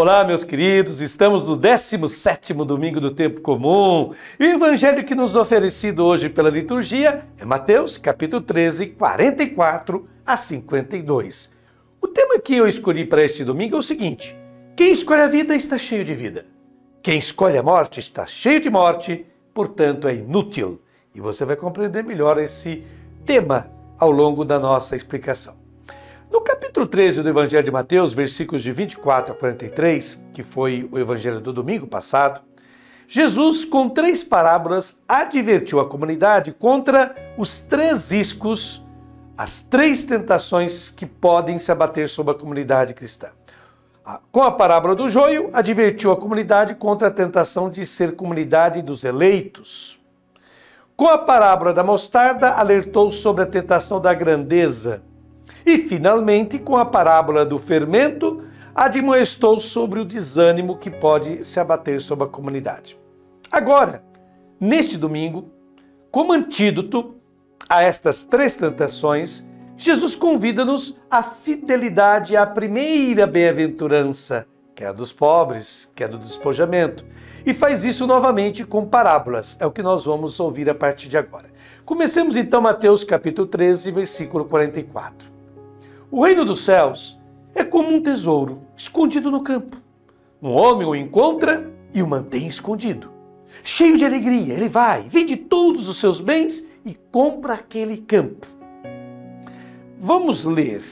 Olá, meus queridos, estamos no 17º domingo do tempo comum e o evangelho que nos é oferecido hoje pela liturgia é Mateus, capítulo 13, 44 a 52. O tema que eu escolhi para este domingo é o seguinte: quem escolhe a vida está cheio de vida. Quem escolhe a morte está cheio de morte, portanto é inútil. E você vai compreender melhor esse tema ao longo da nossa explicação. No capítulo 13 do Evangelho de Mateus, versículos de 24 a 43, que foi o Evangelho do domingo passado, Jesus, com 3 parábolas, advertiu a comunidade contra os 3 riscos, as 3 tentações que podem se abater sobre a comunidade cristã. Com a parábola do joio, advertiu a comunidade contra a tentação de ser comunidade dos eleitos. Com a parábola da mostarda, alertou sobre a tentação da grandeza. E, finalmente, com a parábola do fermento, admoestou sobre o desânimo que pode se abater sobre a comunidade. Agora, neste domingo, como antídoto a estas 3 tentações, Jesus convida-nos à fidelidade à primeira bem-aventurança, que é a dos pobres, que é do despojamento, e faz isso novamente com parábolas. É o que nós vamos ouvir a partir de agora. Comecemos então Mateus capítulo 13, versículo 44. O reino dos céus é como um tesouro escondido no campo. Um homem o encontra e o mantém escondido. Cheio de alegria, ele vai, vende todos os seus bens e compra aquele campo. Vamos ler.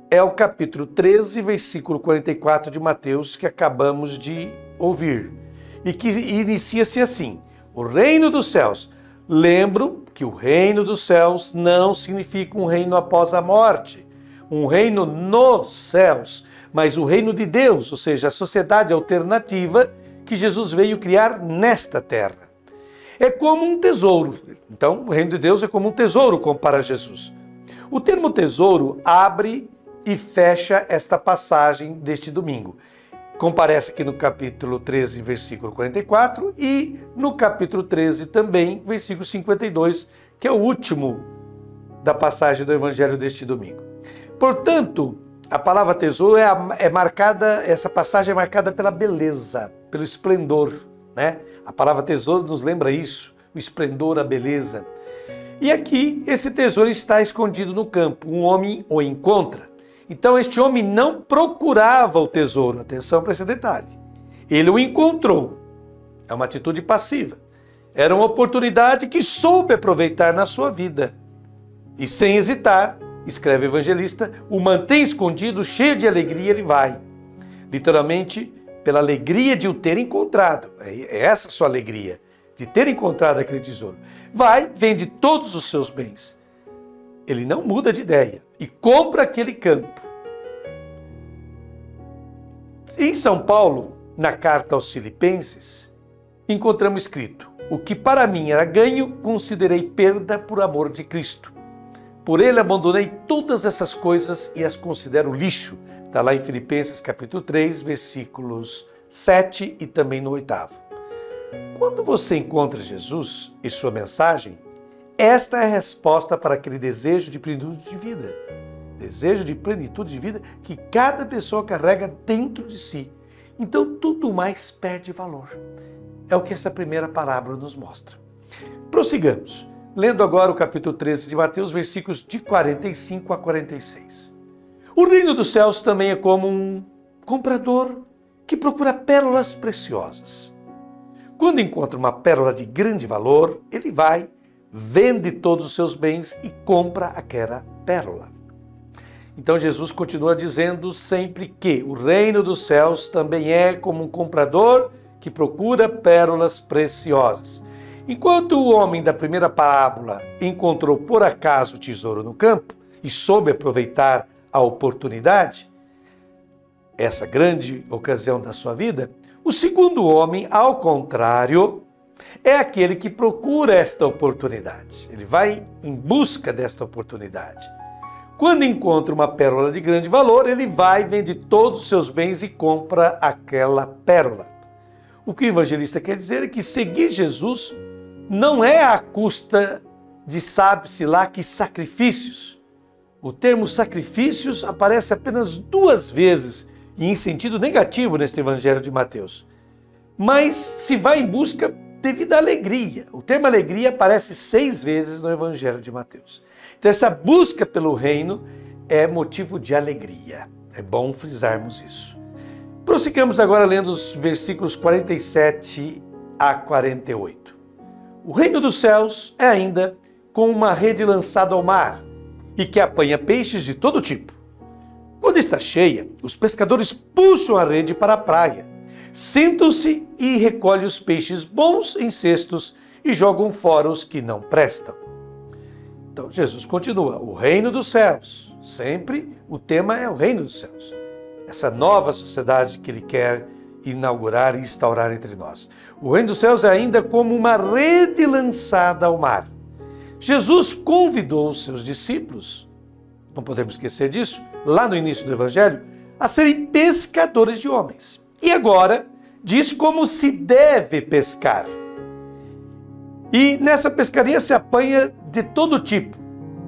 É o capítulo 13, versículo 44 de Mateus que acabamos de ouvir. E que inicia-se assim: o reino dos céus. Lembro que o reino dos céus não significa um reino após a morte, um reino nos céus, mas o reino de Deus, ou seja, a sociedade alternativa que Jesus veio criar nesta terra. É como um tesouro. Então, o reino de Deus é como um tesouro, compara Jesus. O termo tesouro abre e fecha esta passagem deste domingo. Comparece aqui no capítulo 13, versículo 44 e no capítulo 13 também, versículo 52, que é o último da passagem do evangelho deste domingo. Portanto, a palavra tesouro é marcada, essa passagem é marcada pela beleza, pelo esplendor, né? A palavra tesouro nos lembra isso, o esplendor, a beleza. E aqui, esse tesouro está escondido no campo, um homem o encontra. Então, este homem não procurava o tesouro. Atenção para esse detalhe. Ele o encontrou. É uma atitude passiva. Era uma oportunidade que soube aproveitar na sua vida. E sem hesitar, escreve o evangelista, o mantém escondido, cheio de alegria, ele vai. Literalmente, pela alegria de o ter encontrado. É essa a sua alegria, de ter encontrado aquele tesouro. Vai, vende todos os seus bens. Ele não muda de ideia e compra aquele campo. Em São Paulo, na carta aos Filipenses, encontramos escrito: o que para mim era ganho, considerei perda por amor de Cristo. Por ele abandonei todas essas coisas e as considero lixo. Está lá em Filipenses capítulo 3, versículos 7 e também no 8º. Quando você encontra Jesus e sua mensagem, esta é a resposta para aquele desejo de plenitude de vida. Desejo de plenitude de vida que cada pessoa carrega dentro de si. Então, tudo mais perde valor. É o que essa primeira parábola nos mostra. Prossigamos, lendo agora o capítulo 13 de Mateus, versículos de 45 a 46. O reino dos céus também é como um comprador que procura pérolas preciosas. Quando encontra uma pérola de grande valor, ele vai, vende todos os seus bens e compra aquela pérola. Então Jesus continua dizendo sempre que o reino dos céus também é como um comprador que procura pérolas preciosas. Enquanto o homem da primeira parábola encontrou por acaso o tesouro no campo e soube aproveitar a oportunidade, essa grande ocasião da sua vida, o segundo homem, ao contrário, é aquele que procura esta oportunidade. Ele vai em busca desta oportunidade. Quando encontra uma pérola de grande valor, ele vai, vende todos os seus bens e compra aquela pérola. O que o evangelista quer dizer é que seguir Jesus não é à custa de sabe-se lá que sacrifícios. O termo sacrifícios aparece apenas 2 vezes e em sentido negativo neste Evangelho de Mateus. Mas se vai em busca devido à alegria. O termo alegria aparece 6 vezes no Evangelho de Mateus. Então essa busca pelo reino é motivo de alegria. É bom frisarmos isso. Prossigamos agora lendo os versículos 47 a 48. O reino dos céus é ainda como uma rede lançada ao mar e que apanha peixes de todo tipo. Quando está cheia, os pescadores puxam a rede para a praia, sentam-se e recolhem os peixes bons em cestos e jogam fora os que não prestam. Então Jesus continua, o reino dos céus. Sempre o tema é o reino dos céus. Essa nova sociedade que ele quer inaugurar e instaurar entre nós. O reino dos céus é ainda como uma rede lançada ao mar. Jesus convidou os seus discípulos, não podemos esquecer disso, lá no início do Evangelho, a serem pescadores de homens. E agora diz como se deve pescar. E nessa pescaria se apanha de todo tipo.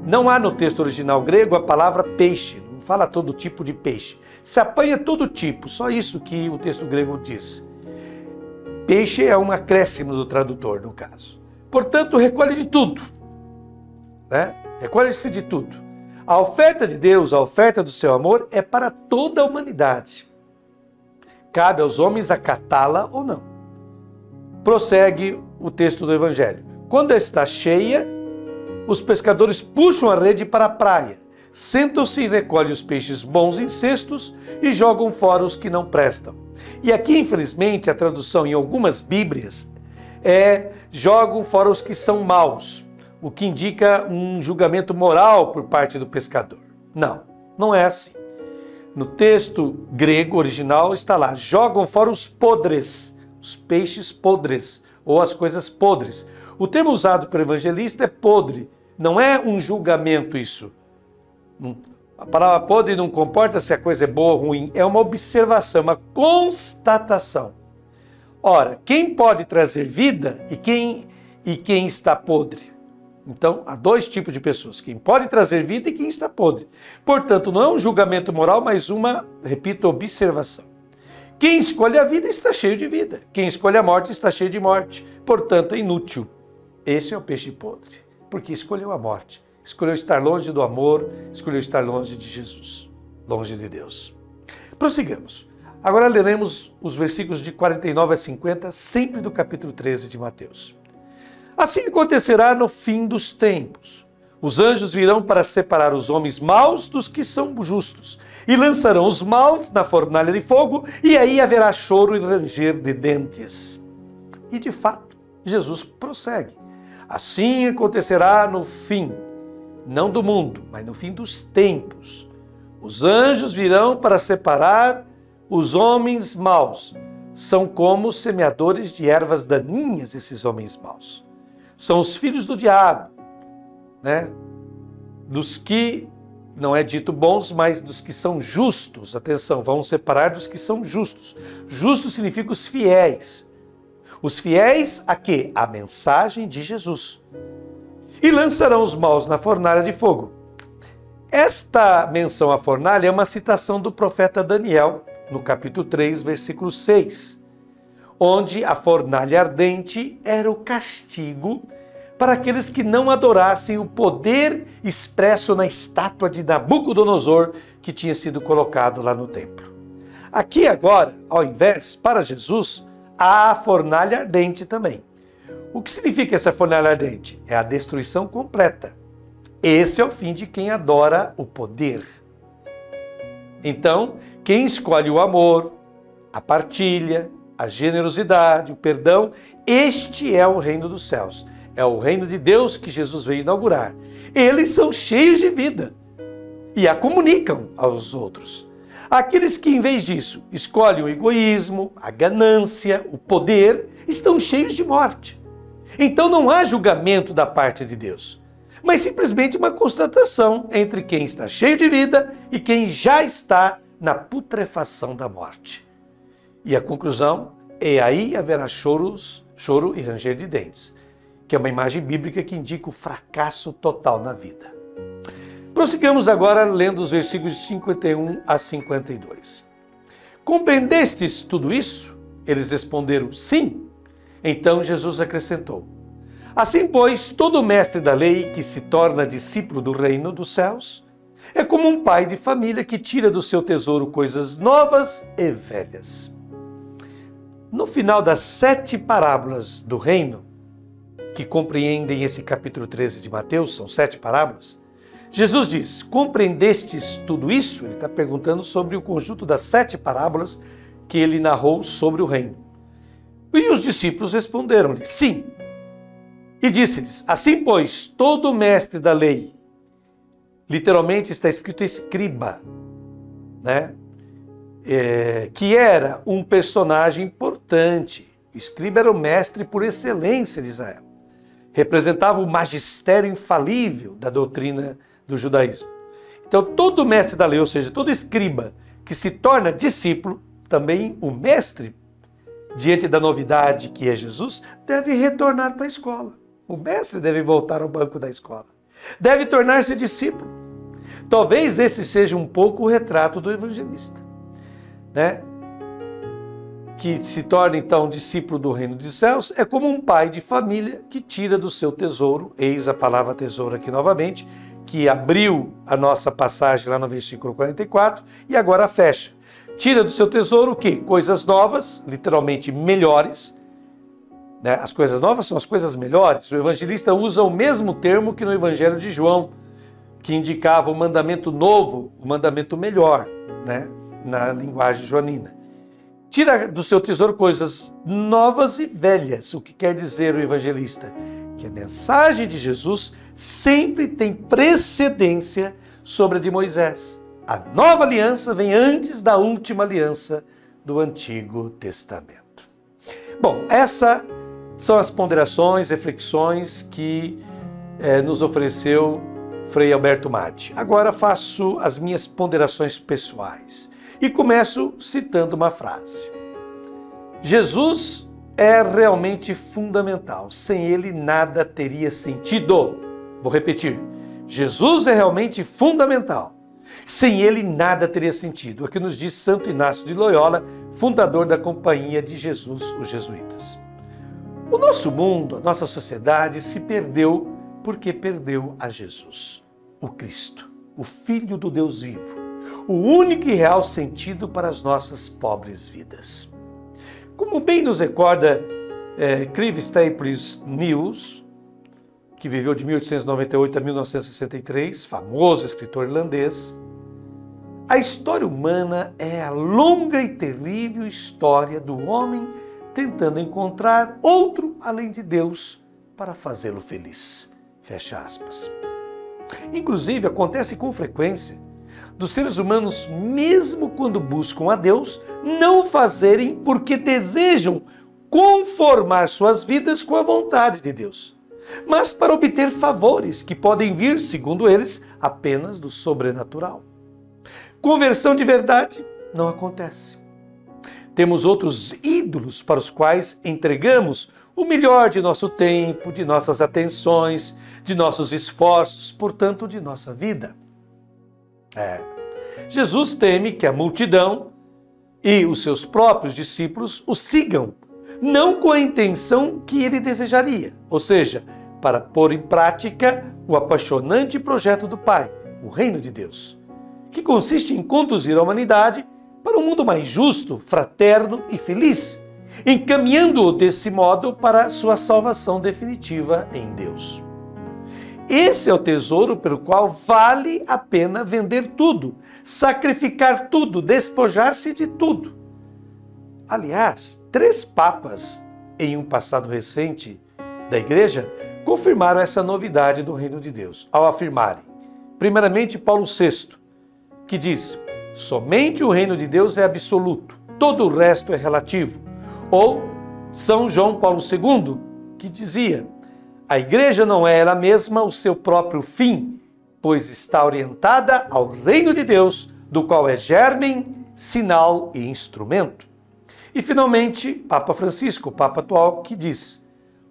Não há no texto original grego a palavra peixe, não fala todo tipo de peixe. Se apanha todo tipo, só isso que o texto grego diz. Peixe é um acréscimo do tradutor, no caso. Portanto, recolhe de tudo. Né? Recolhe-se de tudo. A oferta de Deus, a oferta do seu amor, é para toda a humanidade. Cabe aos homens acatá-la ou não. Prossegue o texto do Evangelho. Quando está cheia, os pescadores puxam a rede para a praia, sentam-se e recolhem os peixes bons em cestos e jogam fora os que não prestam. E aqui, infelizmente, a tradução em algumas Bíblias é jogam fora os que são maus, o que indica um julgamento moral por parte do pescador. Não, não é assim. No texto grego original está lá, jogam fora os podres, os peixes podres, ou as coisas podres. O termo usado pelo evangelista é podre, não é um julgamento isso. A palavra podre não comporta se a coisa é boa ou ruim, é uma observação, uma constatação. Ora, quem pode trazer vida e quem está podre? Então, há 2 tipos de pessoas, quem pode trazer vida e quem está podre. Portanto, não é um julgamento moral, mas uma, repito, observação. Quem escolhe a vida está cheio de vida. Quem escolhe a morte está cheio de morte. Portanto, é inútil. Esse é o peixe podre, porque escolheu a morte. Escolheu estar longe do amor, escolheu estar longe de Jesus, longe de Deus. Prossigamos. Agora leremos os versículos de 49 a 50, sempre do capítulo 13 de Mateus. Assim acontecerá no fim dos tempos. Os anjos virão para separar os homens maus dos que são justos, e lançarão os maus na fornalha de fogo, e aí haverá choro e ranger de dentes. E de fato, Jesus prossegue. Assim acontecerá no fim, não do mundo, mas no fim dos tempos. Os anjos virão para separar os homens maus. São como os semeadores de ervas daninhas, esses homens maus. São os filhos do diabo, né? Dos que, não é dito bons, mas dos que são justos. Atenção, vão separar dos que são justos. Justos significa os fiéis. Os fiéis a quê? A mensagem de Jesus. E lançarão os maus na fornalha de fogo. Esta menção à fornalha é uma citação do profeta Daniel, no capítulo 3, versículo 6, onde a fornalha ardente era o castigo para aqueles que não adorassem o poder expresso na estátua de Nabucodonosor que tinha sido colocado lá no templo. Aqui agora, ao invés, para Jesus, há a fornalha ardente também. O que significa essa fornalha ardente? É a destruição completa. Esse é o fim de quem adora o poder. Então, quem escolhe o amor, a partilha, a generosidade, o perdão, este é o reino dos céus. É o reino de Deus que Jesus veio inaugurar. Eles são cheios de vida e a comunicam aos outros. Aqueles que, em vez disso, escolhem o egoísmo, a ganância, o poder, estão cheios de morte. Então não há julgamento da parte de Deus, mas simplesmente uma constatação entre quem está cheio de vida e quem já está na putrefação da morte. E a conclusão é aí haverá choro e ranger de dentes, que é uma imagem bíblica que indica o fracasso total na vida. Prossigamos agora lendo os versículos de 51 a 52. Compreendestes tudo isso? Eles responderam, sim. Então Jesus acrescentou, assim, pois, todo mestre da lei que se torna discípulo do reino dos céus é como um pai de família que tira do seu tesouro coisas novas e velhas. No final das 7 parábolas do reino, que compreendem esse capítulo 13 de Mateus, são 7 parábolas, Jesus diz, compreendestes tudo isso? Ele está perguntando sobre o conjunto das 7 parábolas que ele narrou sobre o reino. E os discípulos responderam-lhe, sim. E disse-lhes, assim pois, todo mestre da lei, literalmente está escrito escriba, né? Que era um personagem importante. O escriba era o mestre por excelência de Israel. Representava o magistério infalível da doutrina do judaísmo. Então, todo mestre da lei, ou seja, todo escriba que se torna discípulo, também o mestre, diante da novidade que é Jesus, deve retornar para a escola. O mestre deve voltar ao banco da escola. Deve tornar-se discípulo. Talvez esse seja um pouco o retrato do evangelista, né? Que se torna então discípulo do reino dos céus, é como um pai de família que tira do seu tesouro, eis a palavra tesouro aqui novamente, que abriu a nossa passagem lá no versículo 44 e agora fecha. Tira do seu tesouro o quê? Coisas novas, literalmente melhores, né? As coisas novas são as coisas melhores. O evangelista usa o mesmo termo que no Evangelho de João, que indicava o mandamento novo, o mandamento melhor, né? Na linguagem joanina. Tira do seu tesouro coisas novas e velhas. O que quer dizer o evangelista? Que a mensagem de Jesus sempre tem precedência sobre a de Moisés. A nova aliança vem antes da última aliança do Antigo Testamento. Bom, essas são as ponderações, reflexões que nos ofereceu Frei Alberto Matti. Agora faço as minhas ponderações pessoais. E começo citando uma frase. Jesus é realmente fundamental. Sem ele nada teria sentido. Vou repetir. Jesus é realmente fundamental. Sem ele nada teria sentido. É o que nos diz Santo Inácio de Loyola, fundador da Companhia de Jesus, os Jesuítas. O nosso mundo, a nossa sociedade se perdeu porque perdeu a Jesus, o Cristo, o Filho do Deus vivo. O único e real sentido para as nossas pobres vidas. Como bem nos recorda Clive Staples News, que viveu de 1898 a 1963, famoso escritor irlandês, a história humana é a longa e terrível história do homem tentando encontrar outro além de Deus para fazê-lo feliz. Fecha aspas. Inclusive, acontece com frequência dos seres humanos, mesmo quando buscam a Deus, não o fazerem porque desejam conformar suas vidas com a vontade de Deus, mas para obter favores que podem vir, segundo eles, apenas do sobrenatural. Conversão de verdade não acontece. Temos outros ídolos para os quais entregamos o melhor de nosso tempo, de nossas atenções, de nossos esforços, portanto, de nossa vida. Jesus teme que a multidão e os seus próprios discípulos o sigam, não com a intenção que ele desejaria, ou seja, para pôr em prática o apaixonante projeto do Pai, o reino de Deus, que consiste em conduzir a humanidade para um mundo mais justo, fraterno e feliz, encaminhando-o desse modo para sua salvação definitiva em Deus. Esse é o tesouro pelo qual vale a pena vender tudo, sacrificar tudo, despojar-se de tudo. Aliás, 3 papas, em um passado recente da Igreja, confirmaram essa novidade do reino de Deus, ao afirmarem, primeiramente, Paulo VI, que diz, somente o reino de Deus é absoluto, todo o resto é relativo. Ou São João Paulo II, que dizia, a igreja não é ela mesma o seu próprio fim, pois está orientada ao reino de Deus, do qual é germen, sinal e instrumento. E finalmente, Papa Francisco, o Papa atual, que diz,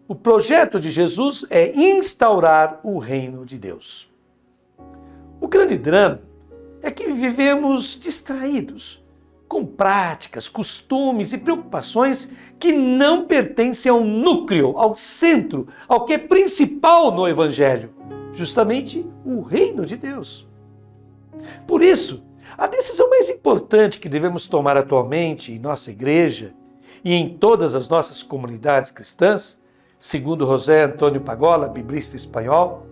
o projeto de Jesus é instaurar o reino de Deus. O grande drama é que vivemos distraídos com práticas, costumes e preocupações que não pertencem ao núcleo, ao centro, ao que é principal no Evangelho, justamente o reino de Deus. Por isso, a decisão mais importante que devemos tomar atualmente em nossa igreja e em todas as nossas comunidades cristãs, segundo José Antônio Pagola, biblista espanhol,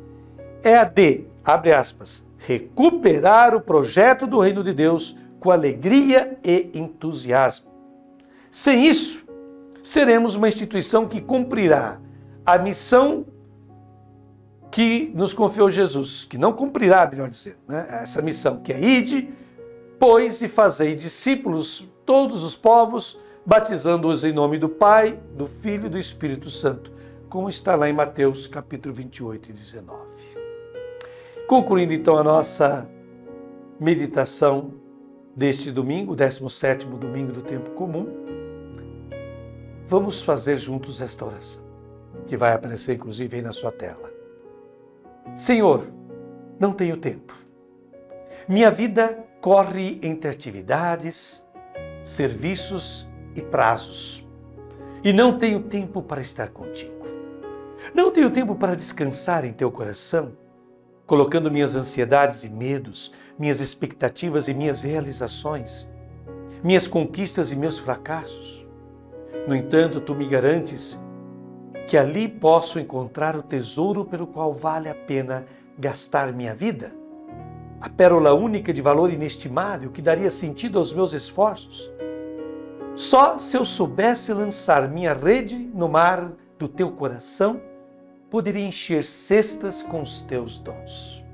é a de, abre aspas, recuperar o projeto do reino de Deus com alegria e entusiasmo. Sem isso, seremos uma instituição que cumprirá a missão que nos confiou Jesus, que não cumprirá, melhor dizendo, né? Essa missão que é ide, pois, e fazei discípulos todos os povos, batizando-os em nome do Pai, do Filho e do Espírito Santo, como está lá em Mateus capítulo 28 e 19. Concluindo então a nossa meditação deste domingo, 17º domingo do tempo comum, vamos fazer juntos esta oração, que vai aparecer inclusive aí na sua tela. Senhor, não tenho tempo. Minha vida corre entre atividades, serviços e prazos. E não tenho tempo para estar contigo. Não tenho tempo para descansar em teu coração, colocando minhas ansiedades e medos, minhas expectativas e minhas realizações, minhas conquistas e meus fracassos. No entanto, tu me garantes que ali posso encontrar o tesouro pelo qual vale a pena gastar minha vida, a pérola única de valor inestimável que daria sentido aos meus esforços. Só se eu soubesse lançar minha rede no mar do teu coração, poderia encher cestas com os teus dons.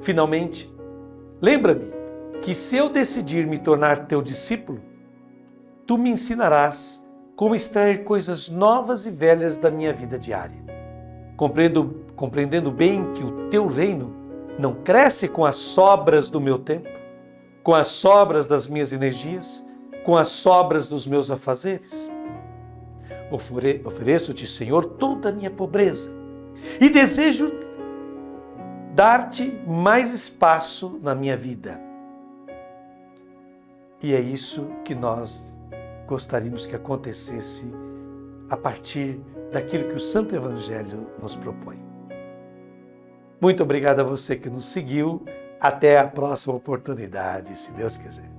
Finalmente, lembra-me que se eu decidir me tornar teu discípulo, tu me ensinarás como extrair coisas novas e velhas da minha vida diária, compreendendo bem que o teu reino não cresce com as sobras do meu tempo, com as sobras das minhas energias, com as sobras dos meus afazeres. Ofereço-te, Senhor, toda a minha pobreza e desejo dar-te mais espaço na minha vida. E é isso que nós gostaríamos que acontecesse a partir daquilo que o Santo Evangelho nos propõe. Muito obrigado a você que nos seguiu. Até a próxima oportunidade, se Deus quiser.